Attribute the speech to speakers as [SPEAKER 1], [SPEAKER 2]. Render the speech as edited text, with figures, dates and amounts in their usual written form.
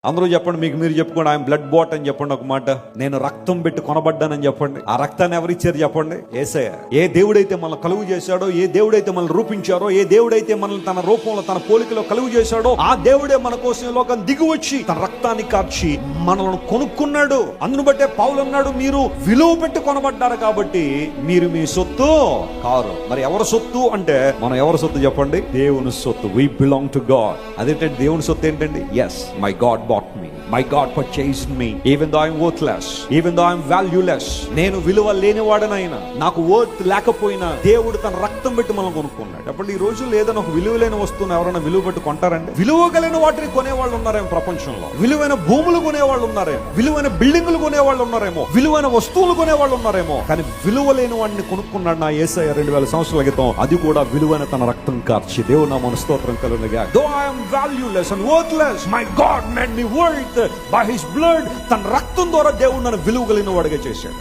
[SPEAKER 1] అందరూ చెప్పండి, మీకు మీరు చెప్పుకోండి, ఐఎమ్ బ్లడ్ బాట్ అని చెప్పండి. ఒక మాట, నేను రక్తం పెట్టి కొనబడ్డానని చెప్పండి. ఆ రక్తాన్ని ఎవరిచ్చారు చెప్పండి? యేసయ్య. ఏ దేవుడైతే మనల్ని కలుగు చేశాడో, ఏ దేవుడైతే మనల్ని రూపించారో, ఏ దేవుడైతే మనల్ని తన రూపంలో తన పోలికలో కలుగు చేశాడో, ఆ దేవుడే మన కోసం ఈ లోకం దిగి వచ్చి తన రక్తాన్ని కార్చి మనల్ని కొనుక్కున్నాడు. అందును బట్టే పౌలు అన్నాడు, మీరు విలువ పెట్టి కొనబడ్డారు కాబట్టి మీరు మీ సొత్తు కారు. మరి ఎవరి సొత్తు అంటే, మనం ఎవరి సొత్తు చెప్పండి? దేవుని సొత్తు. We belong to God. అదేంటంటే దేవుని సొత్తు ఏంటండి? Yes, my God bought me. My God purchased me. Even though I'm worthless, even though I'm valueless, నేను విలువ లేనివాడనైనా, నాకు వర్త్ లేకపోయినా దేవుడు తన రక్తం పెట్టి మనం కొనుక్కున్నాడు. అప్పుడు ఈ రోజు ఏదైనా ఒక విలువ లేని వస్తువును ఎవరైనా విలువ పెట్టి కొంటారండి? విలువ కలిగిన వాటిని కొనేవాళ్ళు ఉన్నారేమో ప్రపంచంలో. విలువైన భూములు కొనేవాళ్ళు ఉన్నారేమో, విలువైన బిల్డింగులు కొనేవాళ్ళు ఉన్నారేమో, విలువైన వస్తువులు కొనేవాళ్ళు ఉన్నారేమో. కానీ విలువ లేని వాడిని కొనుక్కున్నాడు నా యేసయ్య 2000 సంవత్సరాల క్రితం. అది కూడా విలువైన తన రక్తం కార్చి. దేవుడు నామమున స్తోత్రం కలుగునుగాక. Though I am valueless and worthless, my God made me worth by his blood. తన రక్తం ద్వారా దేవుడు నన్ను విలువ కలిగిన వాడిగా చేశాడు.